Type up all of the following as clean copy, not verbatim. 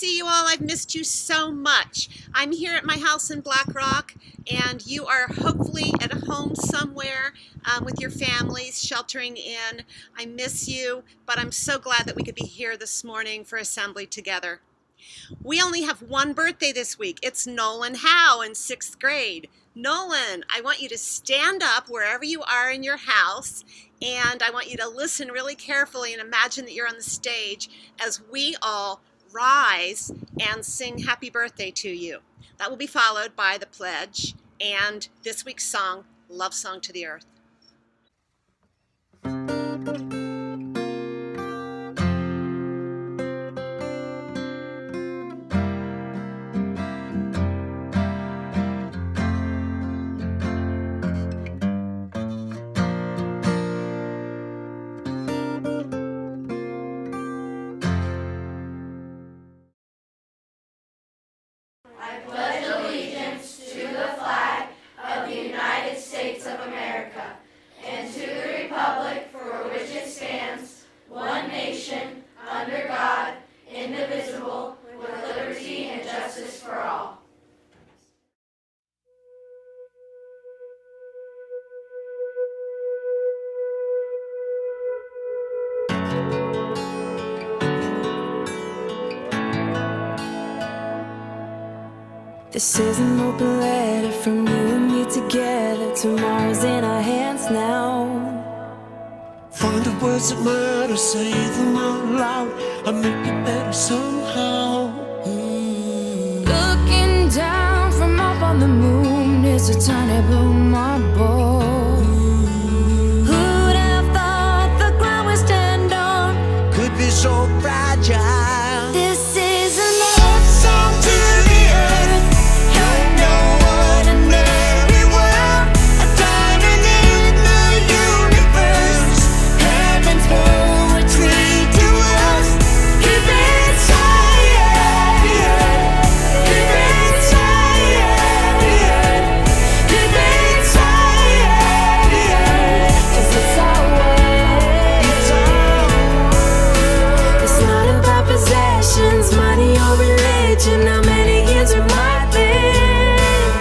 see you all. I've missed you so much. I'm here at my house in Black Rock, and you are hopefully at home somewhere with your families, sheltering in. I miss you, but I'm so glad that we could be here this morning for assembly together. We only have one birthday this week. It's Nolan Howe in 6th grade. Nolan, I want you to stand up wherever you are in your house, and I want you to listen really carefully and imagine that you're on the stage as we all rise and sing happy birthday to you. That will be followed by the pledge and this week's song, Love Song to the Earth. I pledge allegiance to the flag of the United States of America and to the republic for which it stands, one nation, under God, indivisible, with liberty and justice for all. This is an open letter from you and me together. Tomorrow's in our hands now. Find the words that matter, say them out loud. I make it better somehow. Looking down from up on the moon is a tiny blue marble. Who'd have thought the ground we stand on Could be so fragile. This is a love song to the earth. You're no ordinary world, a diamond in the universe. Heaven's poetry to us. Keep it silent. Keep it silent. Keep it silent. 'Cause it's our world. It's our It's not about possessions, money or religion. How many years we might live.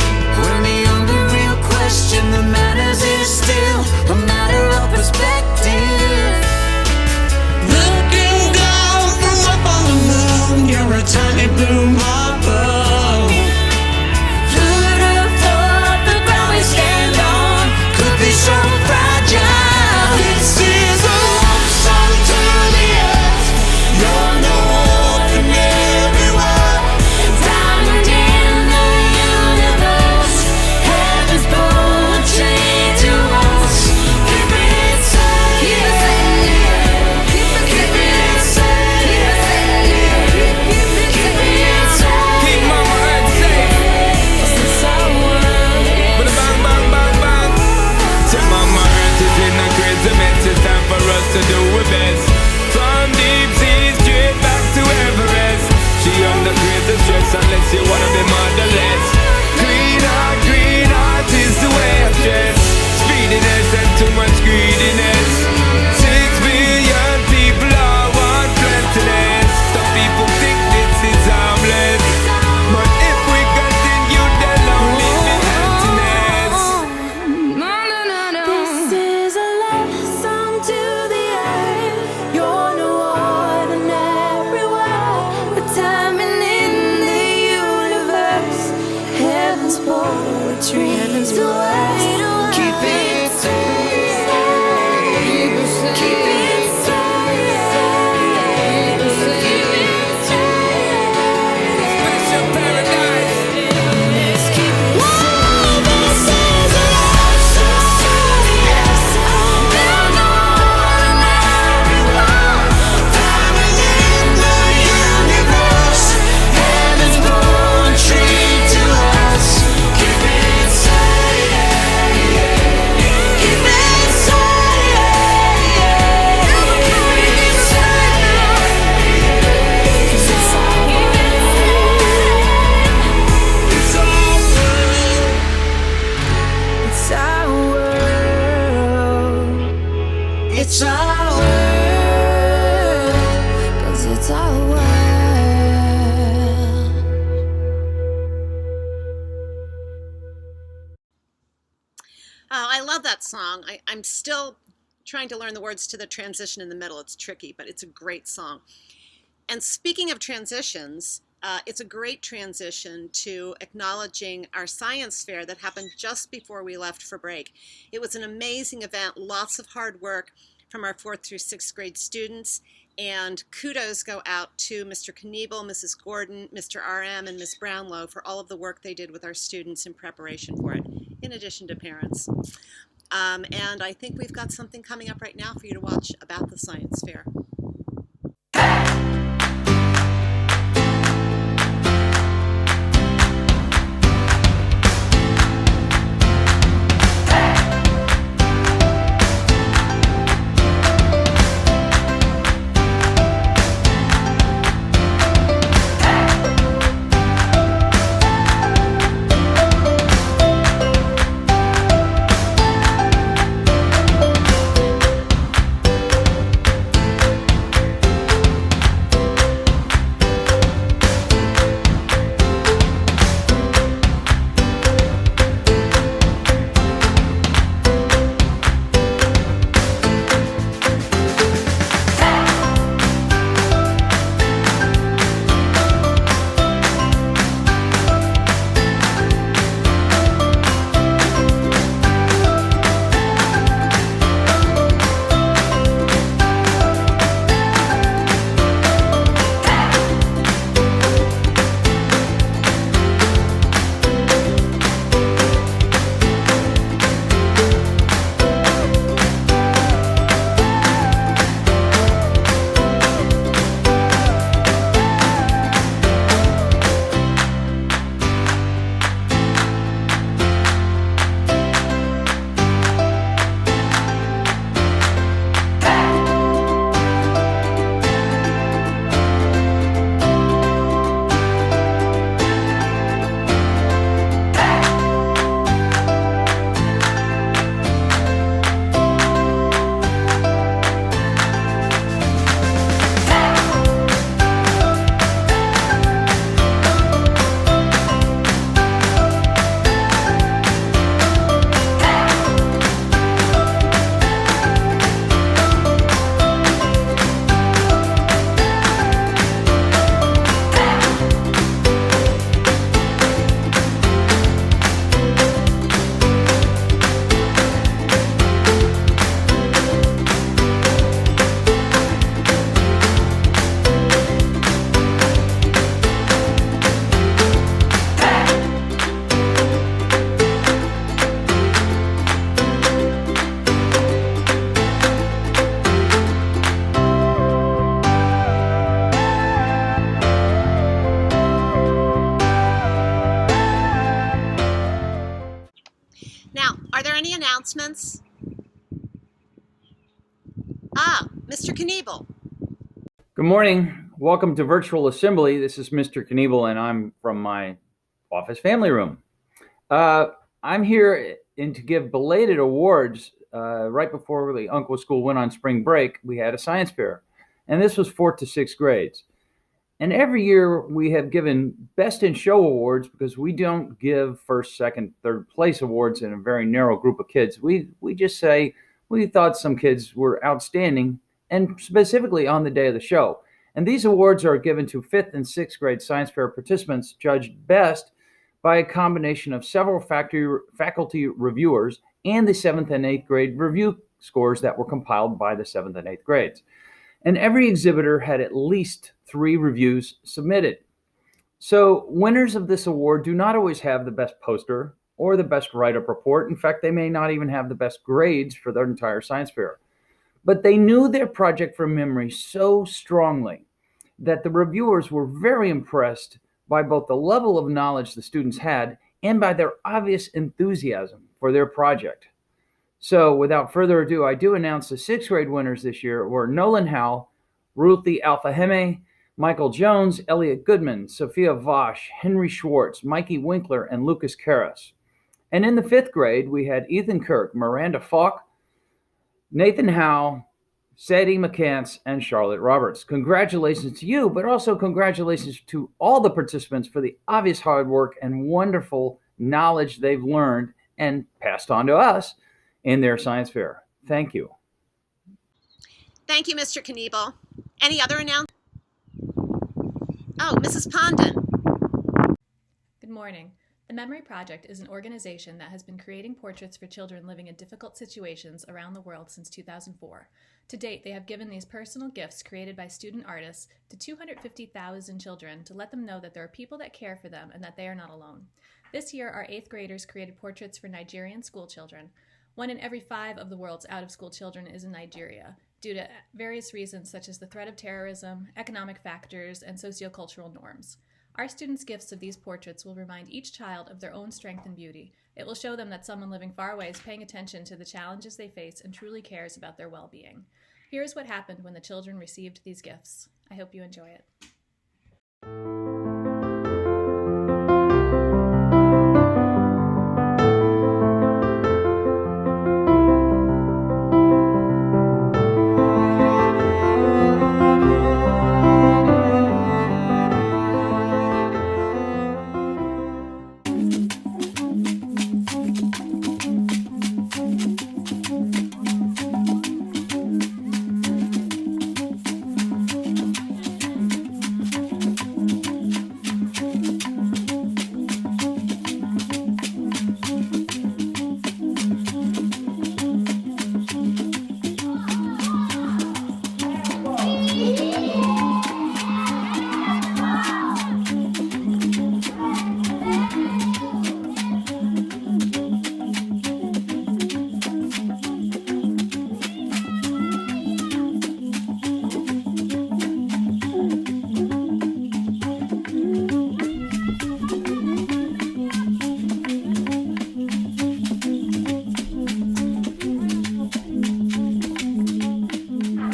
When the only real question that matters is still a matter of perspective. Looking down from up on the moon, you're a tiny blue marble. Who'd have thought the ground we stand on Could be so fragile. This is a love song to the earth. You're no ordinary world. diamond in the universe. Heaven's poetry to us. Keep it safe. Keep it safe. Keep it safe. Keep it safe. Keep mama heart safe. 'Cause it's our world. But bang, bang, bang, bang. Tell mama earth is in a crazy mess. It's time for us to do our best. From deep sea straight back to Everest. She under crazy stress unless you wanna be motherless. Green heart is the way of dress. Speediness and too much greediness. 6 billion people all want plentiness. Some people think this is harmless, but if we continue, they'll only be emptiness. No, no, no, no. This is a love song to the earth. You're no ordinary world. A diamond in the universe. Heaven's poetry to us. Keep it safe. Keep it safe. Special paradise. Keep it safe. This is a love song to the earth. You're no ordinary world. Diamond in the universe. Heaven's poetry to us. Keep it safe. Oh, I love that song. I'm still trying to learn the words to the transition in the middle. It's tricky, but it's a great song. And speaking of transitions, it's a great transition to acknowledging our science fair that happened just before we left for break. It was an amazing event, lots of hard work from our 4th through 6th grade students. And kudos go out to Mr. Kniebel, Mrs. Gordon, Mr. RM, and Ms. Brownlow for all of the work they did with our students in preparation for it, in addition to parents. And I think we've got something coming up right now for you to watch about the science fair. Now, are there any announcements? Mr. Kniebel. Good morning. Welcome to Virtual Assembly. This is Mr. Kniebel, and I'm from my office family room. I'm here to give belated awards. Right before the Umpqua School went on spring break, we had a science fair, and this was 4th to 6th grades. And every year we have given Best in Show awards because we don't give first, second, third place awards in a very narrow group of kids. We just say we thought some kids were outstanding, and specifically on the day of the show. And these awards are given to 5th and 6th grade science fair participants judged best by a combination of several faculty reviewers and the 7th and 8th grade review scores that were compiled by the 7th and 8th grades. And every exhibitor had at least 3 reviews submitted. So winners of this award do not always have the best poster or the best write-up report. In fact, they may not even have the best grades for their entire science fair. But they knew their project from memory so strongly that the reviewers were very impressed by both the level of knowledge the students had and by their obvious enthusiasm for their project. So without further ado, I do announce the 6th grade winners this year were Nolan Howell, Ruthie Alfaheme, Michael Jones, Elliot Goodman, Sophia Vosh, Henry Schwartz, Mikey Winkler, and Lucas Karras. And in the 5th grade, we had Ethan Kirk, Miranda Falk, Nathan Howe, Sadie McCants, and Charlotte Roberts. Congratulations to you, but also congratulations to all the participants for the obvious hard work and wonderful knowledge they've learned and passed on to us in their science fair. Thank you. Thank you, Mr. Kniebel. Any other announcements? Oh, Mrs. Pondon. Good morning. The Memory Project is an organization that has been creating portraits for children living in difficult situations around the world since 2004. To date, they have given these personal gifts created by student artists to 250,000 children to let them know that there are people that care for them and that they are not alone. This year, our 8th graders created portraits for Nigerian school children. 1 in every 5 of the world's out-of-school children is in Nigeria, due to various reasons such as the threat of terrorism, economic factors, and sociocultural norms. Our students' gifts of these portraits will remind each child of their own strength and beauty. It will show them that someone living far away is paying attention to the challenges they face and truly cares about their well-being. Here's what happened when the children received these gifts. I hope you enjoy it.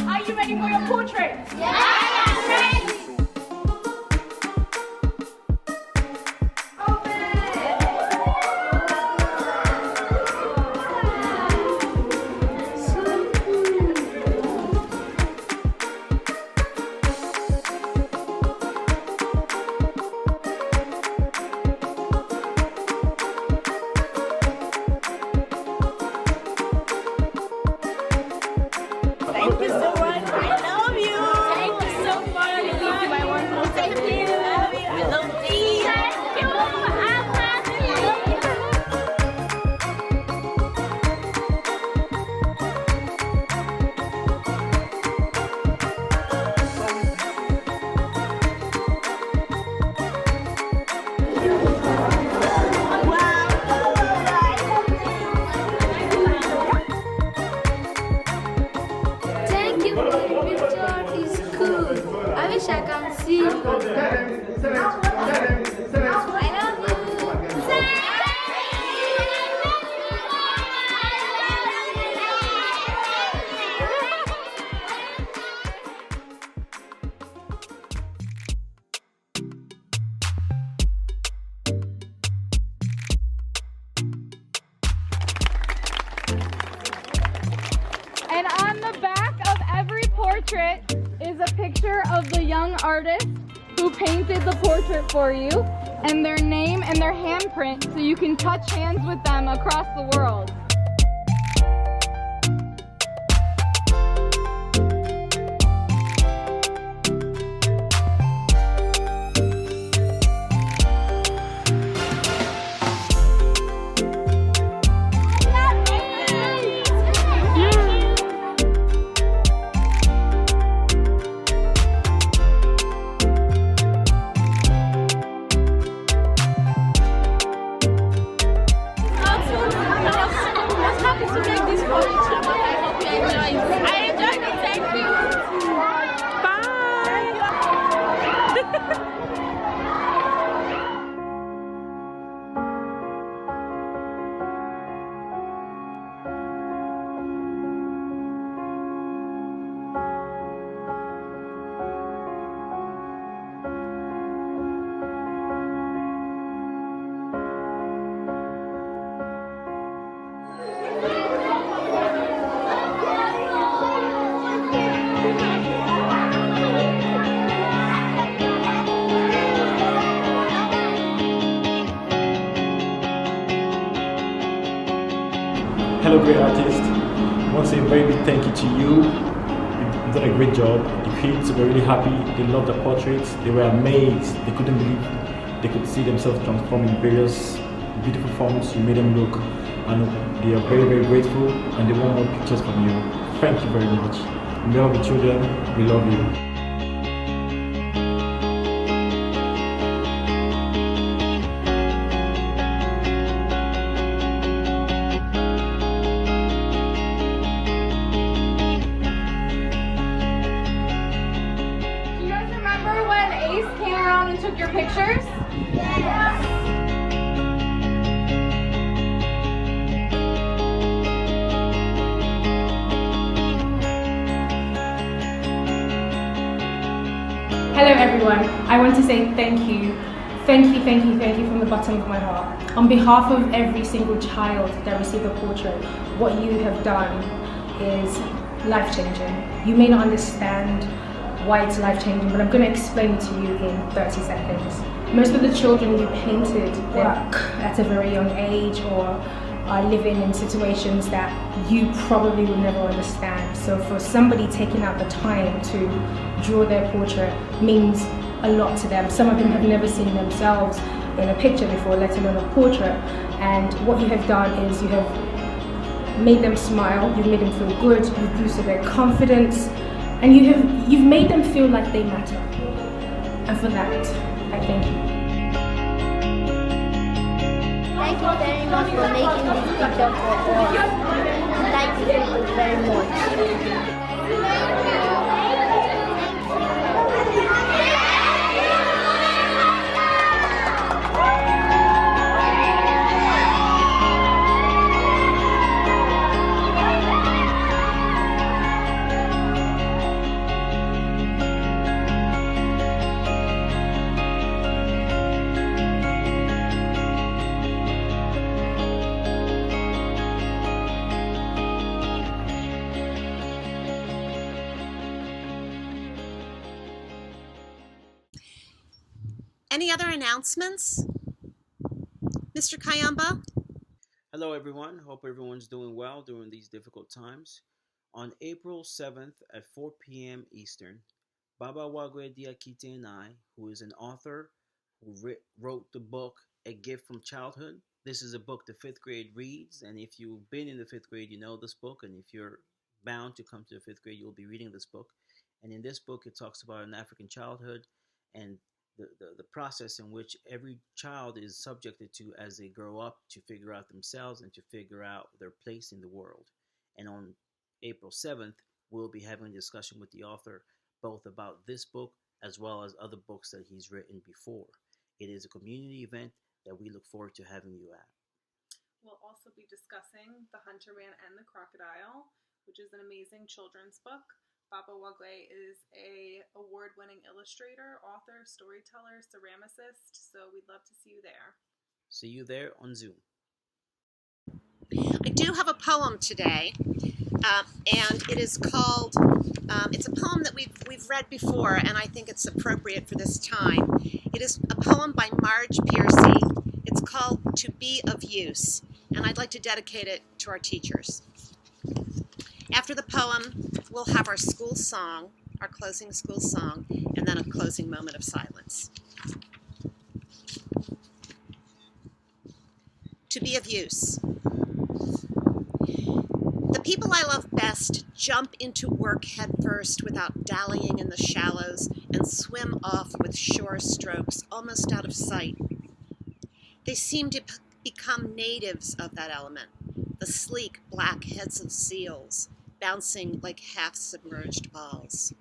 Are you ready for your portrait? Thank you so much. I love you. Thank you so much. Thank you, my wonderful. Thank you. I love you. Thank you. Thank you for the picture. It's cool. I wish I can see you. I love And on the back of every portrait is a picture of the young artist who painted the portrait for you, and their name and their handprint so you can touch hands with them across the world. Hello, great artist. I want to say a very big thank you to you. You've done a great job. The kids were really happy. They loved the portraits. They were amazed. They couldn't believe they could see themselves transform in various beautiful forms. You made them look, and they are very, very grateful, and they want more pictures from you. Thank you very much. On behalf of the children, we love you. Took your pictures? Yes. Hello everyone, I want to say thank you. Thank you, thank you, thank you from the bottom of my heart. On behalf of every single child that received a portrait, what you have done is life-changing. You may not understand why it's life-changing, but I'm going to explain it to you in 30 seconds. Most of the children you painted work at a very young age or are living in situations that you probably will never understand. So for somebody taking out the time to draw their portrait means a lot to them. Some of them have never seen themselves in a picture before, let alone a portrait. And what you have done is you have made them smile, you've made them feel good, you've boosted their confidence, and you've made them feel like they matter. And for that, I thank you. Thank you very much for making this picture for all. Thank you very much. Any other announcements? Mr. Kayamba? Hello everyone, hope everyone's doing well during these difficult times. On April 7th at 4 p.m. Eastern, Baba Wagwe Diakite and I, who is an author who wrote the book A Gift from Childhood. This is a book the 5th grade reads, and if you've been in the 5th grade, you know this book, and if you're bound to come to the 5th grade, you'll be reading this book. And in this book, it talks about an African childhood and the process in which every child is subjected to as they grow up to figure out themselves and to figure out their place in the world. And on April 7th, we'll be having a discussion with the author both about this book as well as other books that he's written before. It is a community event that we look forward to having you at. We'll also be discussing The Hunter Man and the Crocodile, which is an amazing children's book. Baba Wagwe is an award-winning illustrator, author, storyteller, ceramicist, so we'd love to see you there. See you there on Zoom. I do have a poem today, and it is called, it's a poem that we've read before, and I think it's appropriate for this time. It is a poem by Marge Piercy. It's called To Be of Use, and I'd like to dedicate it to our teachers. After the poem, we'll have our school song, our closing school song, and then a closing moment of silence. To be of use. The people I love best jump into work headfirst without dallying in the shallows and swim off with sure strokes almost out of sight. They seem to become natives of that element, the sleek black heads of seals, bouncing like half-submerged balls.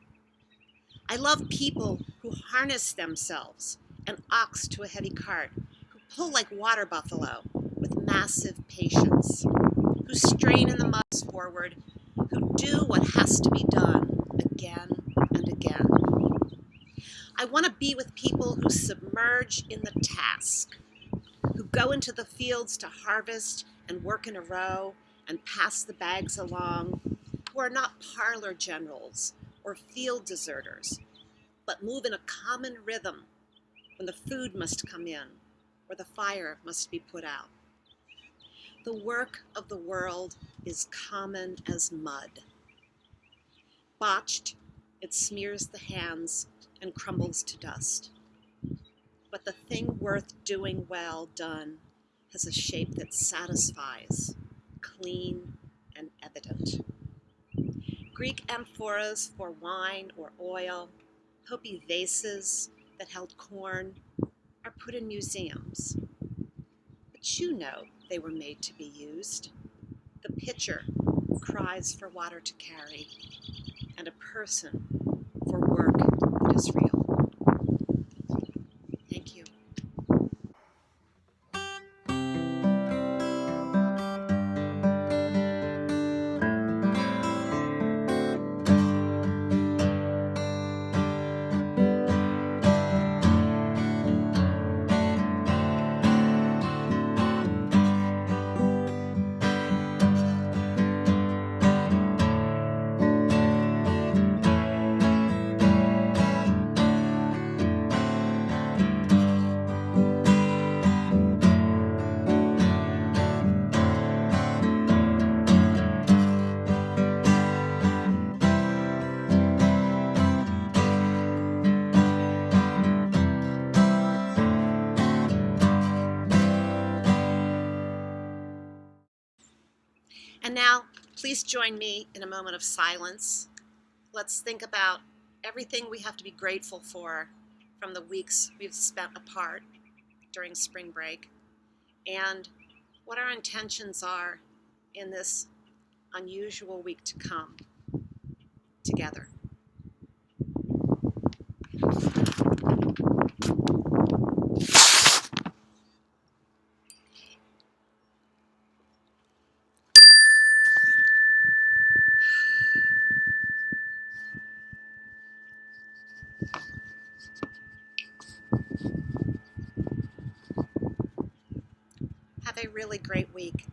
I love people who harness themselves, an ox to a heavy cart, who pull like water buffalo with massive patience, who strain in the mud forward, who do what has to be done again and again. I want to be with people who submerge in the task, who go into the fields to harvest and work in a row and pass the bags along, who are not parlor generals or field deserters, but move in a common rhythm when the food must come in or the fire must be put out. The work of the world is common as mud. Botched, it smears the hands and crumbles to dust. But the thing worth doing well done has a shape that satisfies, clean and evident. Greek amphoras for wine or oil, Hopi vases that held corn, are put in museums. But you know they were made to be used. The pitcher cries for water to carry, and a person for work that is real. Thank you. And now, please join me in a moment of silence. Let's think about everything we have to be grateful for from the weeks we've spent apart during spring break, and what our intentions are in this unusual week to come together. Have a really great week.